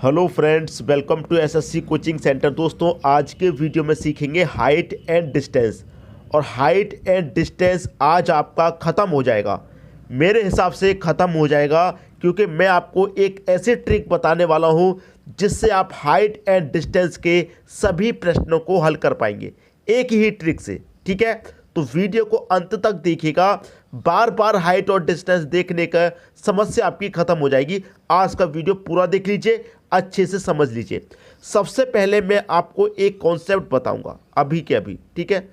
Hello friends, welcome to SSC coaching centre. दोस्तों, आज के वीडियो में सीखेंगे हाइट एंड डिस्टेंस। और हाइट एंड डिस्टेंस आज आपका ख़त्म हो जाएगा, मेरे हिसाब से ख़त्म हो जाएगा, क्योंकि मैं आपको एक ऐसे ट्रिक बताने वाला हूं जिससे आप हाइट एंड डिस्टेंस के सभी प्रश्नों को हल कर पाएंगे एक ही ट्रिक से। ठीक है, तो वीडियो को अंत तक देखिएगा। बार बार हाइट और डिस्टेंस देखने का समस्या आपकी खत्म हो जाएगी। आज का वीडियो पूरा देख लीजिए, अच्छे से समझ लीजिए। सबसे पहले मैं आपको एक कॉन्सेप्ट बताऊंगा अभी के अभी। ठीक है,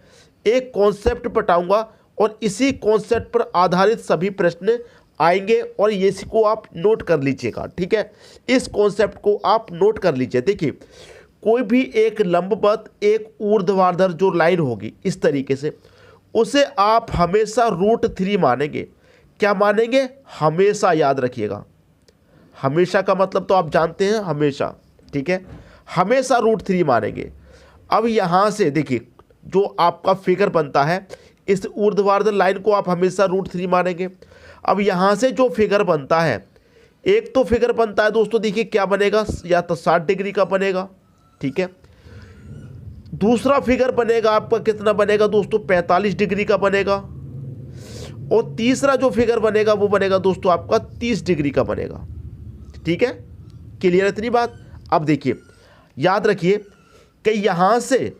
एक कॉन्सेप्ट बताऊंगा और इसी कॉन्सेप्ट पर आधारित सभी प्रश्न आएंगे और इसको आप नोट कर लीजिएगा। ठीक है, इस कॉन्सेप्ट को आप नोट कर लीजिए। देखिए, कोई भी एक लंबवत एक ऊर्ध्वाधर जो लाइन होगी इस तरीके से, उसे आप हमेशा √3 मानेंगे। क्या मानेंगे? हमेशा, याद रखिएगा। हमेशा का मतलब तो आप जानते हैं, हमेशा। ठीक है, हमेशा √3 मानेंगे। अब यहाँ से देखिए, जो आपका फिगर बनता है, इस ऊर्ध्वाधर लाइन को आप हमेशा √3 मानेंगे। अब यहाँ से जो फिगर बनता है, एक तो फिगर बनता है दोस्तों, देखिए क्या बनेगा, या तो 60 डिग्री का बनेगा। ठीक है, दूसरा फिगर बनेगा आपका, कितना बनेगा दोस्तों, 45 डिग्री का बनेगा। और तीसरा जो फिगर बनेगा वो बनेगा दोस्तों आपका 30 डिग्री का बनेगा। ठीक है, क्लियर इतनी बात? अब देखिए, याद रखिए कि यहाँ से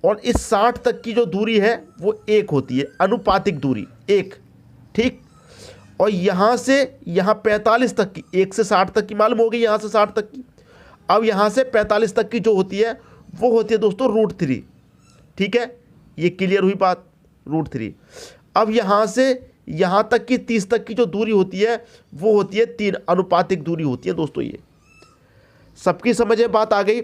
और इस 60 तक की जो दूरी है वो एक होती है, अनुपातिक दूरी एक। ठीक, और यहाँ से यहाँ 45 तक की, 1 से 60 तक की मालूम होगी, यहाँ से 60 तक की। अब यहाँ से 45 तक की जो होती है वो होती है दोस्तों √3। ठीक है, ये क्लियर हुई बात, √3। अब यहाँ से यहाँ तक की 30 तक की जो दूरी होती है वो होती है 3, अनुपातिक दूरी होती है दोस्तों। ये सबकी समझ में बात आ गई।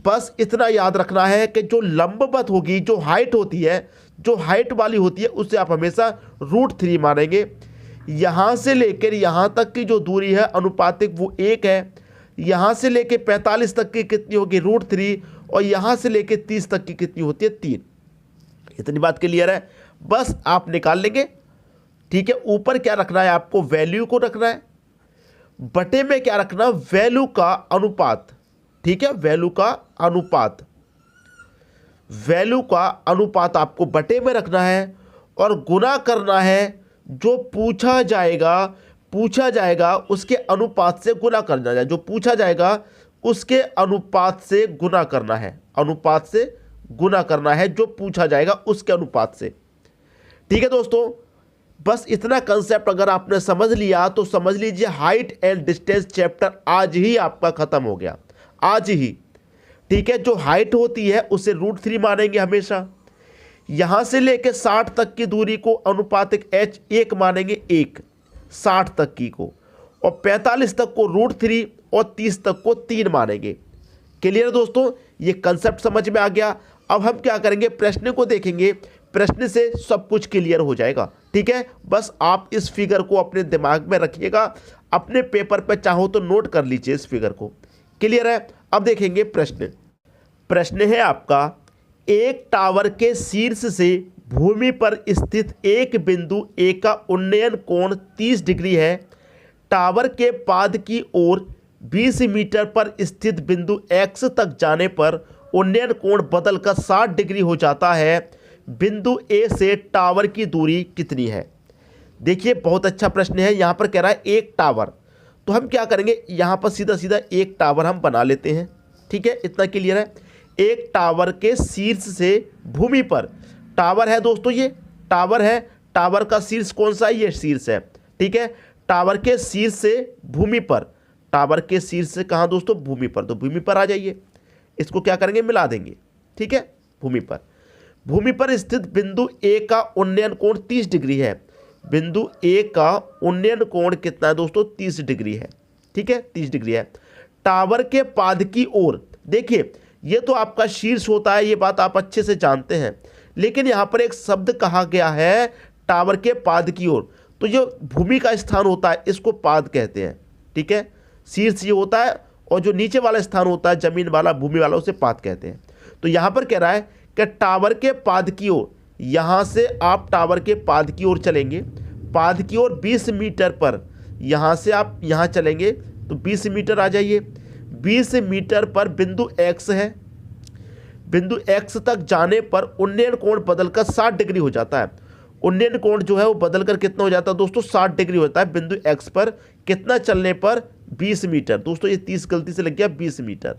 बस इतना याद रखना है कि जो लंबवत होगी, जो हाइट होती है, जो हाइट वाली होती है, उससे आप हमेशा √3 मानेंगे। यहाँ से लेकर यहाँ तक की जो दूरी है अनुपातिक, वो 1 है। यहाँ से लेकर 45 तक की कितनी होगी, √3। और यहाँ से लेकर 30 तक की कितनी होती है, 3। इतनी बात क्लियर है, बस आप निकाल लेंगे। ठीक है, ऊपर क्या रखना है आपको, वैल्यू को रखना है, बटे में क्या रखना, वैल्यू का अनुपात। ठीक है, वैल्यू का अनुपात, वैल्यू का अनुपात आपको बटे में रखना है और गुना करना है। जो पूछा जाएगा उसके अनुपात से गुना करना है। जो पूछा जाएगा उसके अनुपात से गुना करना है, अनुपात से गुना करना है जो पूछा जाएगा उसके अनुपात से। ठीक है दोस्तों, बस इतना कंसेप्ट अगर आपने समझ लिया तो समझ लीजिए हाइट एंड डिस्टेंस चैप्टर आज ही आपका खत्म हो गया, आज ही। ठीक है, जो हाइट होती है उसे √3 मानेंगे हमेशा। यहां से लेकर 60 तक की दूरी को अनुपातिक h1 मानेंगे, 1 60 तक की को, और 45 तक को √3 और 30 तक को 3 मानेंगे। क्लियर दोस्तों, ये कंसेप्ट समझ में आ गया। अब हम क्या करेंगे, प्रश्न को देखेंगे, प्रश्न से सब कुछ क्लियर हो जाएगा। ठीक है, बस आप इस फिगर को अपने दिमाग में रखिएगा, अपने पेपर पर चाहो तो नोट कर लीजिए इस फिगर को। क्लियर है? अब देखेंगे प्रश्न। प्रश्न है आपका, एक टावर के शीर्ष से भूमि पर स्थित एक बिंदु ए का उन्नयन कोण 30 डिग्री है। टावर के पाद की ओर 20 मीटर पर स्थित बिंदु X तक जाने पर उन्नयन कोण बदलकर 60 डिग्री हो जाता है। बिंदु ए से टावर की दूरी कितनी है? देखिए, बहुत अच्छा प्रश्न है। यहाँ पर कह रहा है एक टावर, तो हम क्या करेंगे, यहाँ पर सीधा सीधा एक टावर हम बना लेते हैं। ठीक है, इतना क्लियर है। एक टावर के शीर्ष से भूमि पर, टावर है दोस्तों, ये टावर है, टावर का शीर्ष कौन सा है, ये शीर्ष है। ठीक है, टावर के शीर्ष से भूमि पर, टावर के शीर्ष से कहाँ दोस्तों, भूमि पर, तो भूमि पर आ जाइए, इसको क्या करेंगे, मिला देंगे। ठीक है, भूमि पर स्थित बिंदु ए का उन्नयन कोण 30 डिग्री है। बिंदु ए का उन्नयन कोण कितना है दोस्तों, 30 डिग्री है। ठीक है, 30 डिग्री है। टावर के पाद की ओर, देखिए ये तो आपका शीर्ष होता है, ये बात आप अच्छे से जानते हैं, लेकिन यहाँ पर एक शब्द कहा गया है टावर के पाद की ओर, तो जो भूमि का स्थान होता है इसको पाद कहते हैं। ठीक है, शीर्ष ये होता है और जो नीचे वाला स्थान होता है, जमीन वाला, भूमि वाला, उसे पाद कहते हैं। तो यहाँ पर कह रहा है कि टावर के पाद की ओर, यहाँ से आप टावर के पाद की ओर चलेंगे, पाद की ओर 20 मीटर पर, यहाँ से आप यहाँ चलेंगे तो 20 मीटर आ जाइए। 20 मीटर पर बिंदु x है। बिंदु x तक जाने पर उन्नयन कोण बदलकर 60 डिग्री हो जाता है। उन्नयन कोण जो है वो बदलकर कितना हो जाता है दोस्तों, 60 डिग्री होता है बिंदु x पर। कितना चलने पर? 20 मीटर। दोस्तों ये 30 गलती से लग गया, 20 मीटर।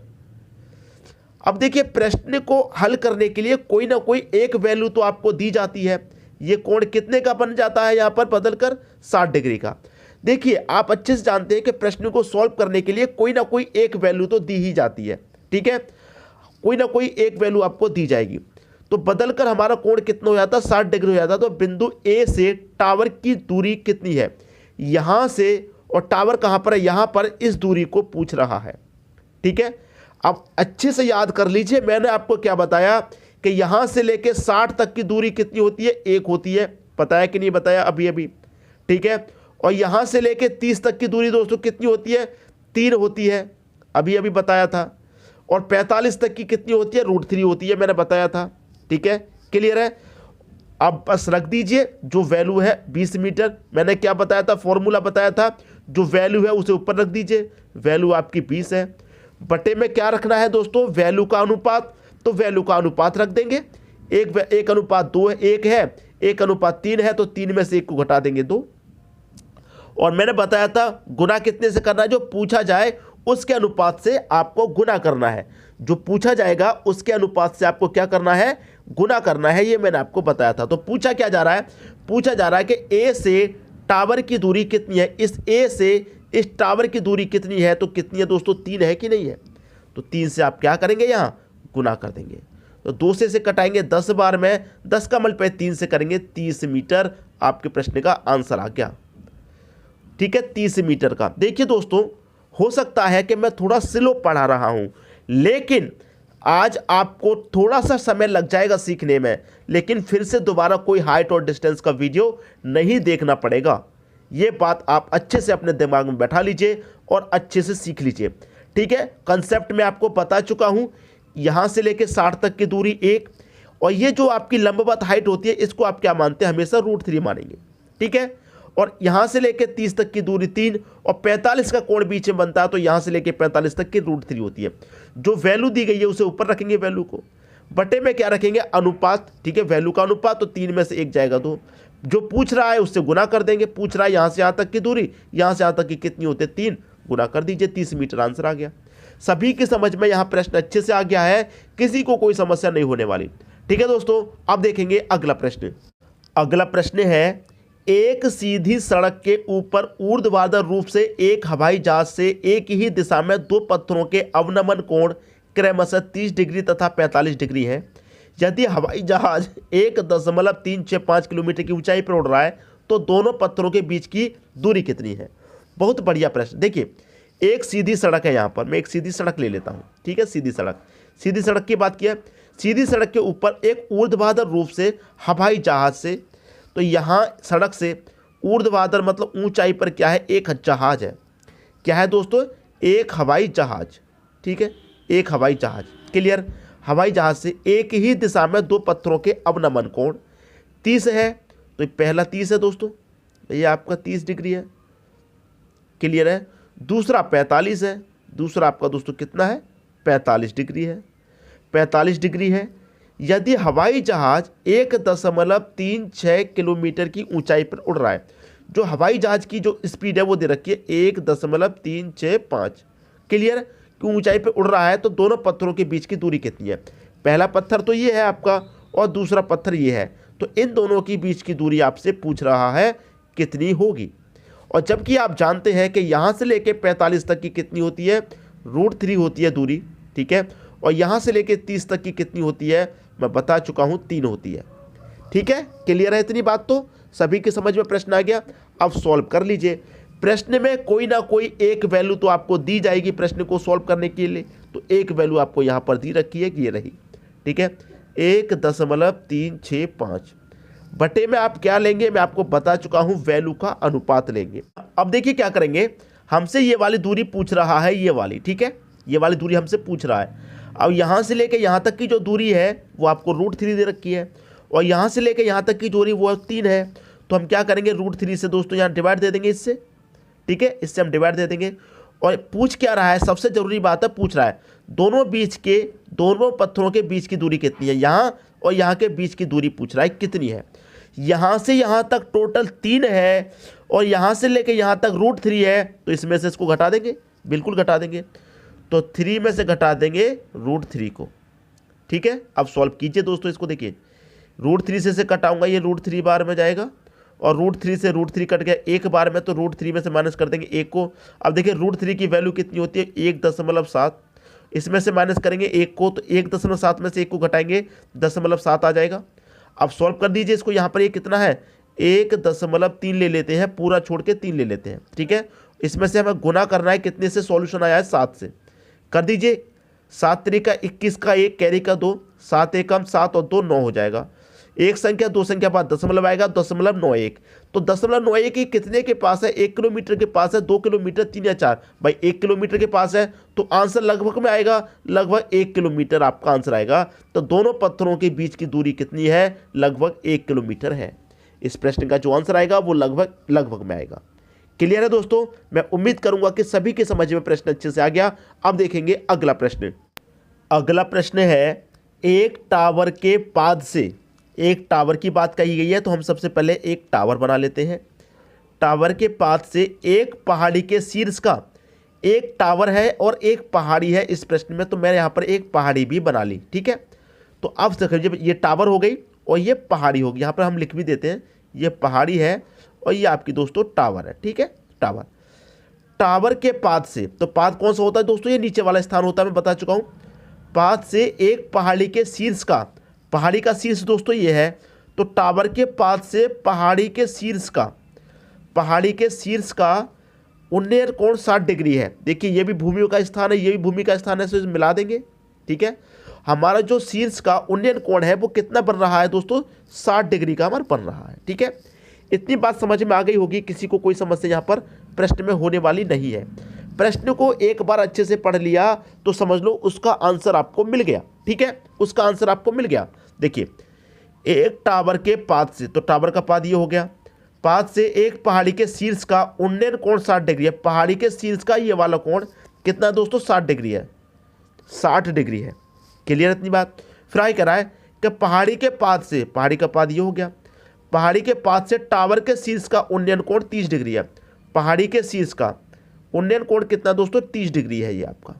अब देखिए, प्रश्न को हल करने के लिए कोई ना कोई एक वैल्यू तो आपको दी जाती है। ये कोण कितने का बन जाता है यहाँ पर बदलकर? 60 डिग्री का। देखिए, आप अच्छे से जानते हैं कि प्रश्न को सॉल्व करने के लिए कोई ना कोई एक वैल्यू तो दी ही जाती है, ठीक है। कोई ना कोई एक वैल्यू आपको दी जाएगी। तो बदलकर हमारा कोण कितना हो जाता है? 60 डिग्री हो जाता है। तो बिंदु ए से टावर की दूरी कितनी है? यहाँ से, और टावर कहाँ पर है? यहाँ पर। इस दूरी को पूछ रहा है, ठीक है। अब अच्छे से याद कर लीजिए, मैंने आपको क्या बताया कि यहाँ से लेके 60 तक की दूरी कितनी होती है? 1 होती है। बताया कि नहीं बताया? अभी अभी, ठीक है। और यहाँ से लेके 30 तक की दूरी दोस्तों कितनी होती है? 3 होती है, अभी अभी बताया था। और 45 तक की कितनी होती है? √3 होती है, मैंने बताया था, ठीक है। क्लियर है? अब बस रख दीजिए जो वैल्यू है 20 मीटर। मैंने क्या बताया था? फॉर्मूला बताया था। जो वैल्यू है उसे ऊपर रख दीजिए। वैल्यू आपकी 20 है। बटे में क्या रखना है दोस्तों? वैल्यू का अनुपात। तो वैल्यू का अनुपात रख देंगे। 1:2 है, 1 है, 1:3 है, तो 3 में से 1 को घटा देंगे 2। और मैंने बताया था गुना कितने से करना है? जो पूछा जाए उसके अनुपात से आपको गुना करना है। जो पूछा जाएगा उसके अनुपात से आपको क्या करना है? गुना करना है। ये मैंने आपको बताया था। तो पूछा क्या जा रहा है? पूछा जा रहा है कि ए से टावर की दूरी कितनी है? इस ए से इस टावर की दूरी कितनी है? तो कितनी है दोस्तों? 3 है कि नहीं है? तो 3 से आप क्या करेंगे? यहाँ गुना कर देंगे। तो 2 से कटाएंगे 10 बार में, 10 का मल्टीप्लाई 3 से करेंगे, 30 मीटर आपके प्रश्न का आंसर आ गया, ठीक है। 30 मीटर का। देखिए दोस्तों, हो सकता है कि मैं थोड़ा स्लो पढ़ा रहा हूं, लेकिन आज आपको थोड़ा सा समय लग जाएगा सीखने में, लेकिन फिर से दोबारा कोई हाइट और डिस्टेंस का वीडियो नहीं देखना पड़ेगा। ये बात आप अच्छे से अपने दिमाग में बैठा लीजिए और अच्छे से सीख लीजिए, ठीक है। कंसेप्ट मैं आपको बता चुका हूं। यहां से लेके 60 तक की दूरी 1, और ये जो आपकी लंबवत हाइट होती है इसको आप क्या मानते हैं? हमेशा √3 मानेंगे, ठीक है। और यहां से लेके 30 तक की दूरी 3, और 45 का कोण बीच में बनता है, तो यहां से लेके 45 तक की √3 होती है। जो वैल्यू दी गई है उसे ऊपर रखेंगे वैल्यू को। बटे में क्या रखेंगे? अनुपात, ठीक है। वैल्यू का अनुपात, तो 3 में से 1 जाएगा 2। जो पूछ रहा है उससे गुना कर देंगे। पूछ रहा है यहां से यहां तक की दूरी, यहां से यहां तक की कितनी होती है? 3, गुना कर दीजिए, 30 मीटर आंसर आ गया। सभी की समझ में यहां प्रश्न अच्छे से आ गया है, किसी को कोई समस्या नहीं होने वाली, ठीक है दोस्तों। अब देखेंगे अगला प्रश्न। अगला प्रश्न है, एक सीधी सड़क के ऊपर ऊर्ध्वाधर रूप से एक हवाई जहाज से एक ही दिशा में 2 पत्थरों के अवनमन कोण क्रमशः 30 डिग्री तथा 45 डिग्री है। यदि हवाई जहाज 1.365 किलोमीटर की ऊंचाई पर उड़ रहा है तो दोनों पत्थरों के बीच की दूरी कितनी है? बहुत बढ़िया प्रश्न। देखिए, एक सीधी सड़क है, यहाँ पर मैं एक सीधी सड़क ले लेता हूँ, ठीक है। सीधी सड़क की बात किया। सीधी सड़क के ऊपर एक ऊर्ध्वाधर रूप से हवाई जहाज से, तो यहाँ सड़क से ऊर्ध्वाधर मतलब ऊंचाई पर क्या है? एक जहाज है। क्या है दोस्तों? एक हवाई जहाज, ठीक है। एक हवाई जहाज, क्लियर। हवाई जहाज से एक ही दिशा में 2 पत्थरों के अवनमन कोण 30 है, तो पहला 30 है दोस्तों, ये आपका 30 डिग्री है, क्लियर है। दूसरा 45 है, दूसरा आपका दोस्तों कितना है? 45 डिग्री है, 45 डिग्री है। यदि हवाई जहाज 1.36 किलोमीटर की ऊंचाई पर उड़ रहा है, जो हवाई जहाज की जो स्पीड है वो दे रखी है 1.365, क्लियर। कि ऊंचाई पर उड़ रहा है तो दोनों पत्थरों के बीच की दूरी कितनी है? पहला पत्थर तो ये है आपका, और दूसरा पत्थर ये है, तो इन दोनों के बीच की दूरी आपसे पूछ रहा है कितनी होगी। और जबकि आप जानते हैं कि यहाँ से लेके 45 तक की कितनी होती है? √3 होती है दूरी, ठीक है। और यहाँ से लेके 30 तक की कितनी होती है? मैं बता चुका हूँ, 3 होती है, ठीक है। क्लियर है इतनी बात? तो सभी के समझ में प्रश्न आ गया। अब सॉल्व कर लीजिए। प्रश्न में कोई ना कोई एक वैल्यू तो आपको दी जाएगी प्रश्न को सॉल्व करने के लिए, तो एक वैल्यू आपको यहाँ पर दी रखी है कि ये रही, ठीक है, 1.365। बटे में आप क्या लेंगे? मैं आपको बता चुका हूँ, वैल्यू का अनुपात लेंगे। अब देखिए क्या करेंगे, हमसे ये वाली दूरी पूछ रहा है, ये वाली, ठीक है, ये वाली दूरी हमसे पूछ रहा है। अब यहाँ से लेके यहाँ तक की जो दूरी है वो आपको √3 दे रखी है, और यहाँ से लेके यहाँ तक की दूरी वो 3 है। तो हम क्या करेंगे? √3 से दोस्तों यहाँ डिवाइड दे देंगे इससे, ठीक है, इससे हम डिवाइड दे देंगे। और पूछ क्या रहा है, सबसे जरूरी बात है, पूछ रहा है दोनों पत्थरों के बीच की दूरी कितनी है, यहाँ और यहाँ के बीच की दूरी पूछ रहा है कितनी है। यहाँ से यहाँ तक टोटल 3 है और यहाँ से लेके यहाँ तक √3 है, तो इसमें से इसको घटा देंगे, बिल्कुल घटा देंगे। तो 3 में से घटा देंगे √3 को। ठीक है, अब सॉल्व कीजिए दोस्तों इसको। देखिए √3 से कटाऊंगा, ये √3 बार में जाएगा और √3 से √3 कट गया एक बार में, तो √3 में से माइनस कर देंगे 1 को। अब देखिए √3 की वैल्यू कितनी होती है, 1.7। इसमें से माइनस करेंगे 1 को, तो 1.7 में से 1 को घटाएंगे 0.7 आ जाएगा। अब सॉल्व कर दीजिए इसको। यहाँ पर ये कितना है, 1.3 ले लेते हैं, पूरा छोड़ के 3 ले लेते हैं। ठीक है, इसमें से हमें गुना करना है, कितने से सॉल्यूशन आया है, 7 से। कर दीजिए, 7 3 21 का 1 कैरी का 2, 7 1 7 और 2 9 हो जाएगा। एक संख्या 2 संख्या बाद दशमलव आएगा, 0.91। तो 0.91 ही कितने के पास है, 1 किलोमीटर के पास है, 2 किलोमीटर, 3 या 4। भाई 1 किलोमीटर के पास है, तो आंसर लगभग में आएगा, लगभग 1 किलोमीटर आपका आंसर आएगा। तो दोनों पत्थरों के बीच की दूरी कितनी है, लगभग 1 किलोमीटर है। इस प्रश्न का जो आंसर आएगा वो लगभग में आएगा। क्लियर है दोस्तों, मैं उम्मीद करूंगा कि सभी के समझ में प्रश्न अच्छे से आ गया। अब देखेंगे अगला प्रश्न। अगला प्रश्न है, एक टावर के पाद से, एक टावर की बात कही गई है, तो हम सबसे पहले एक टावर बना लेते हैं। टावर के पाद से एक पहाड़ी के शीर्ष का, एक टावर है और एक पहाड़ी है इस प्रश्न में, तो मैंने यहाँ पर एक पहाड़ी भी बना ली। ठीक है, तो अब समझिए ये टावर हो गई और ये पहाड़ी होगी। यहाँ पर हम लिख भी देते हैं, ये पहाड़ी है और ये आपकी दोस्तों टावर है। ठीक है, टावर के पाद से, तो पाद कौन सा होता है दोस्तों, ये नीचे वाला स्थान होता है, मैं बता चुका हूँ। पाद से एक पहाड़ी के शीर्ष का, पहाड़ी का शीर्ष दोस्तों ये है, तो टावर के पाद से पहाड़ी के शीर्ष का उन्नयन कोण 60 डिग्री है। देखिए ये भी भूमि का स्थान है, ये भी भूमि का स्थान है, तो मिला देंगे। ठीक है, हमारा जो शीर्ष का उन्नयन कोण है वो कितना बन रहा है दोस्तों, 60 डिग्री का हमारा बन रहा है। ठीक है, इतनी बात समझ में आ गई होगी, किसी को कोई समस्या यहाँ पर प्रश्न में होने वाली नहीं है। प्रश्न को एक बार अच्छे से पढ़ लिया तो समझ लो उसका आंसर आपको मिल गया। ठीक है, उसका आंसर आपको मिल गया। देखिए एक टावर के पाद से, तो टावर का पाद ये हो गया, पाद से एक पहाड़ी के शीर्ष का उन्नयन कोण 60 डिग्री है। पहाड़ी के शीर्ष का ये वाला कोण कितना दोस्तों, 60 डिग्री है, 60 डिग्री है। क्लियर इतनी बात। फिर आगे करा है कि पहाड़ी के पाद से, पहाड़ी का पाद ये हो गया, पहाड़ी के पाद से टावर के शीर्ष का उन्नयन कोण 30 डिग्री है। पहाड़ी के शीर्ष का उन्नयन कोण कितना दोस्तों, 30 डिग्री है, ये आपका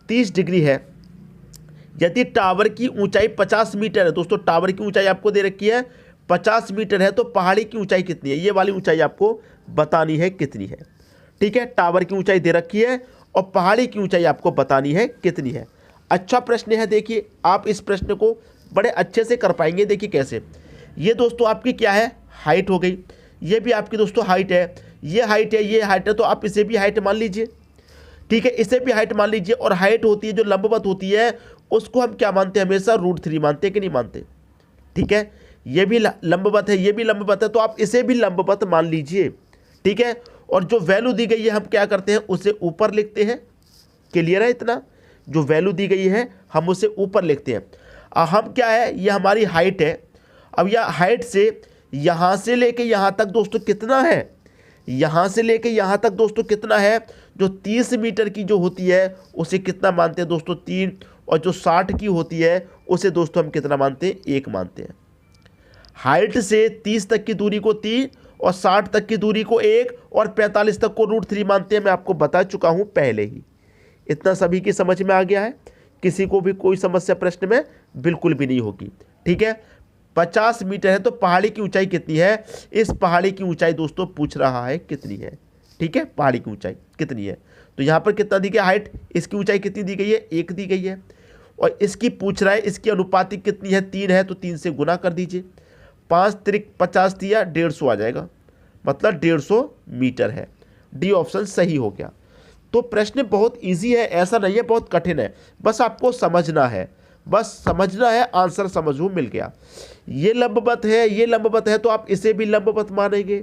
30 डिग्री है। यदि टावर की ऊंचाई 50 मीटर है दोस्तों, टावर की ऊंचाई आपको दे रखी है 50 मीटर है, तो पहाड़ी की ऊंचाई कितनी है, ये वाली ऊंचाई आपको बतानी है कितनी है। ठीक है, टावर की ऊंचाई दे रखी है और पहाड़ी की ऊंचाई आपको बतानी है कितनी है। अच्छा प्रश्न है, देखिए आप इस प्रश्न को बड़े अच्छे से कर पाएंगे। देखिए कैसे, ये दोस्तों आपकी क्या है, हाइट हो गई, ये भी आपकी दोस्तों हाइट है, ये हाइट है, ये हाइट है, तो आप इसे भी हाइट मान लीजिए। ठीक है, इसे भी हाइट मान लीजिए। और हाइट होती है जो लंबवत होती है उसको हम क्या मानते हैं, हमेशा √3 मानते हैं कि नहीं मानते। ठीक है, ये भी लंबवत है, ये भी लंबवत है, तो आप इसे भी लंबवत मान लीजिए। ठीक है, और जो वैल्यू दी गई है हम क्या करते हैं, उसे ऊपर लिखते हैं। क्लियर है इतना, जो वैल्यू दी गई है हम उसे ऊपर लिखते हैं। हम क्या है, ये हमारी हाइट है। अब यह हाइट से यहाँ से लेके यहाँ तक दोस्तों कितना है, यहाँ से लेके यहाँ तक दोस्तों कितना है, जो 30 मीटर की जो होती है उसे कितना मानते हैं दोस्तों, 3। और जो 60 की होती है उसे दोस्तों हम कितना मानते हैं, 1 मानते हैं। हाइट से 30 तक की दूरी को 3 और 60 तक की दूरी को 1 और 45 तक को √3 मानते हैं। मैं आपको बता चुका हूँ पहले ही। इतना सभी की समझ में आ गया है, किसी को भी कोई समस्या प्रश्न में बिल्कुल भी नहीं होगी। ठीक है, 50 मीटर है, तो पहाड़ी की ऊंचाई कितनी है, इस पहाड़ी की ऊंचाई दोस्तों पूछ रहा है कितनी है। ठीक है, पहाड़ी की ऊंचाई कितनी है, तो यहाँ पर कितना दी गया हाइट, इसकी ऊंचाई कितनी दी गई है, 1 दी गई है। और इसकी पूछ रहा है इसकी अनुपातिक कितनी है, 3 है, तो 3 से गुना कर दीजिए। 5 3 50 दिया, 150 आ जाएगा, मतलब 150 मीटर है। डी ऑप्शन सही हो गया। तो प्रश्न बहुत इजी है, ऐसा नहीं है बहुत कठिन है, बस आपको समझना है, आंसर समझो, मिल गया। ये लंबवत है, ये लंबवत है, तो आप इसे भी लंबवत मानेंगे।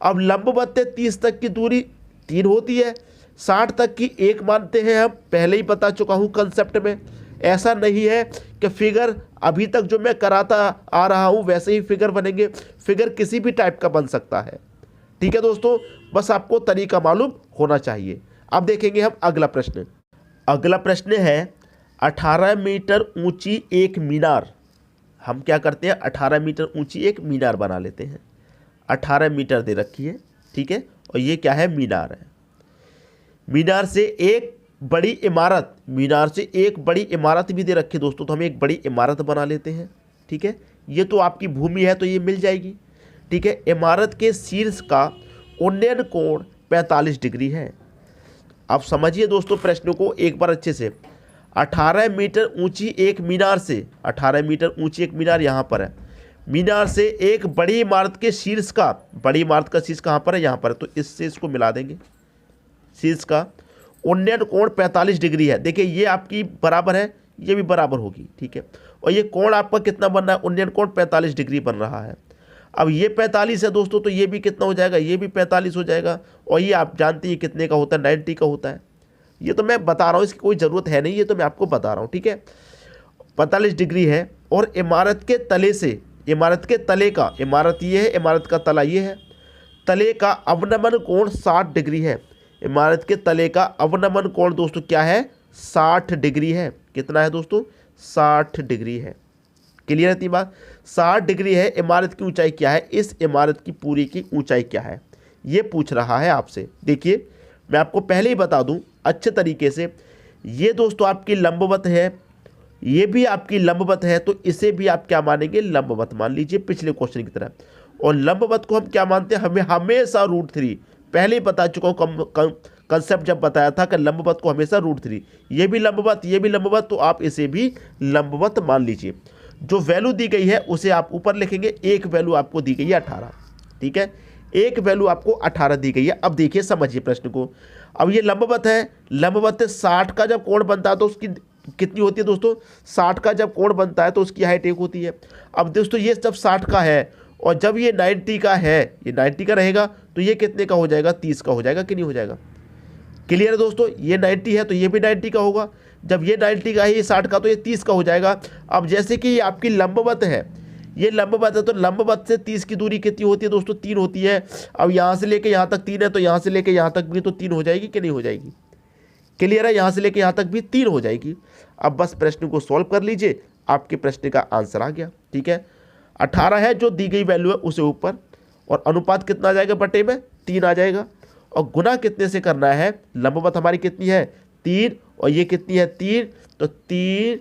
अब लंबवत से 30 तक की दूरी 3 होती है, 60 तक की 1 मानते हैं हम, पहले ही बता चुका हूँ कंसेप्ट में। ऐसा नहीं है कि फिगर अभी तक जो मैं कराता आ रहा हूँ वैसे ही फिगर बनेंगे, फिगर किसी भी टाइप का बन सकता है। ठीक है दोस्तों, बस आपको तरीका मालूम होना चाहिए। अब देखेंगे हम अगला प्रश्न। अगला प्रश्न है 18 मीटर ऊंची एक मीनार। हम क्या करते हैं, 18 मीटर ऊंची एक मीनार बना लेते हैं। 18 मीटर दे रखी है, ठीक है, और ये क्या है, मीनार है। मीनार से एक बड़ी इमारत, मीनार से एक बड़ी इमारत भी दे रखी है दोस्तों, तो हम एक बड़ी इमारत बना लेते हैं, ठीक है। ये तो आपकी भूमि है तो ये मिल जाएगी, ठीक है। इमारत के शीर्ष का उन्नयन कोण 45 डिग्री है। अब समझिए दोस्तों प्रश्न को एक बार अच्छे से। 18 मीटर ऊंची एक मीनार से, 18 मीटर ऊंची एक मीनार यहाँ पर है, मीनार से एक बड़ी इमारत के शीर्ष का, बड़ी इमारत का शीर्ष कहाँ पर है, यहाँ पर है, तो इससे इसको मिला देंगे। शीर्ष का उन्नयन कोण 45 डिग्री है। देखिए ये आपकी बराबर है, ये भी बराबर होगी, ठीक है। और ये कोण आपका कितना बन रहा है, उन्नयन कोण 45 डिग्री बन रहा है। अब ये 45 है दोस्तों, तो ये भी कितना हो जाएगा, ये भी 45 हो जाएगा। और ये आप जानते हैं कितने का होता है, 90 का होता है। ये तो मैं बता रहा हूँ, इसकी कोई ज़रूरत है नहीं, ये तो मैं आपको बता रहा हूँ, ठीक है। 45 डिग्री है। और इमारत के तले से, इमारत के तले का, इमारत ये है, इमारत का तला ये है, तले का अवनमन कोण 60 डिग्री है। इमारत के तले का अवनमन कोण दोस्तों क्या है, 60 डिग्री है। कितना है दोस्तों, 60 डिग्री है। क्लियर है बात, 60 डिग्री है। इमारत की ऊंचाई क्या है, इस इमारत की पूरी की ऊंचाई क्या है, ये पूछ रहा है आपसे। देखिए मैं आपको पहले ही बता दूं अच्छे तरीके से, ये दोस्तों आपकी लंबवत है, ये भी आपकी लंबवत है, तो इसे भी आप क्या मानेंगे, लंबवत मान लीजिए, पिछले क्वेश्चन की तरह। और लंबवत को हम क्या मानते हैं, हमें हमेशा √3, पहले ही बता चुका हूँ कंसेप्ट जब बताया था कि लंबवत को हमेशा √3, ये भी लंबवत, ये भी लंबवत, तो आप इसे भी लंबवत मान लीजिए। जो वैल्यू दी गई है उसे आप ऊपर लिखेंगे। एक वैल्यू आपको दी गई है 18, ठीक है, एक वैल्यू आपको 18 दी गई है। अब देखिए समझिए प्रश्न को। अब ये लंबवत है, लंबवत है, 60 का जब कोण बनता है तो उसकी कितनी होती है दोस्तों, 60 का जब कोण बनता है तो उसकी हाइट 1 होती है। अब दोस्तों ये जब 60 का है और जब ये 90 का है, ये 90 का रहेगा, तो ये कितने का हो जाएगा, 30 का हो जाएगा कि नहीं हो जाएगा। क्लियर है दोस्तों, ये 90 है तो ये भी 90 का होगा। जब ये 90 का है, ये 60 का, तो ये 30 का हो जाएगा। अब जैसे कि ये आपकी लंबवत है, ये लंबवत है, तो लंबवत से 30 की दूरी कितनी होती है दोस्तों, 3 होती है। अब यहाँ से लेके यहाँ तक 3 है, तो यहाँ से लेके यहाँ तक भी तो 3 हो जाएगी कि नहीं हो जाएगी। क्लियर है, यहाँ से लेके यहाँ तक भी 3 हो जाएगी। अब बस प्रश्न को सॉल्व कर लीजिए, आपके प्रश्न का आंसर आ गया, ठीक है। 18 है जो दी गई वैल्यू है उसे ऊपर, और अनुपात कितना आ जाएगा, बटे में 3 आ जाएगा। और गुना कितने से करना है, लंबवत हमारी कितनी है, 3, और ये कितनी है, 3, तो 3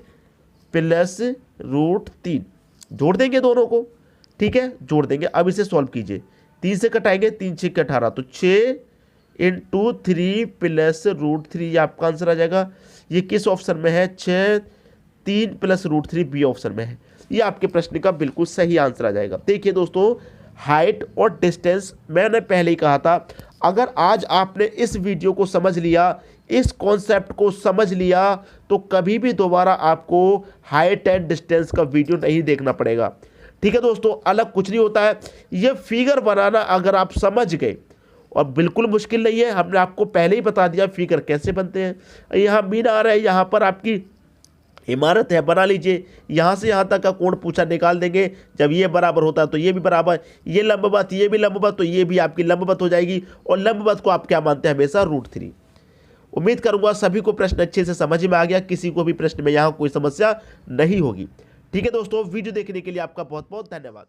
+ √3 जोड़ देंगे दोनों को, ठीक है, जोड़ देंगे। अब इसे सॉल्व कीजिए, 3 से कटाएंगे, 3 × 6 = 18, तो 6 × 3 + √3, ये आपका आंसर आ जाएगा। ये किस ऑप्शन में है, 6, 3 + √3 बी ऑप्शन में है। ये आपके प्रश्न का बिल्कुल सही आंसर आ जाएगा। देखिए दोस्तों, हाइट और डिस्टेंस मैंने पहले ही कहा था, अगर आज आपने इस वीडियो को समझ लिया, इस कॉन्सेप्ट को समझ लिया, तो कभी भी दोबारा आपको हाइट एंड डिस्टेंस का वीडियो नहीं देखना पड़ेगा, ठीक है दोस्तों। अलग कुछ नहीं होता है, ये फिगर बनाना अगर आप समझ गए, और बिल्कुल मुश्किल नहीं है, हमने आपको पहले ही बता दिया फिगर कैसे बनते हैं। यहाँ मीनार है, यहाँ पर आपकी इमारत है, बना लीजिए। यहाँ से यहाँ तक का कोण पूछा, निकाल देंगे। जब ये बराबर होता है तो ये भी बराबर, ये लंबवत, ये भी लंबवत, तो ये भी आपकी लंबवत हो जाएगी। और लंबवत को आप क्या मानते हैं, हमेशा √3। उम्मीद करूंगा सभी को प्रश्न अच्छे से समझ में आ गया, किसी को भी प्रश्न में यहाँ कोई समस्या नहीं होगी, ठीक है दोस्तों। वीडियो देखने के लिए आपका बहुत बहुत धन्यवाद।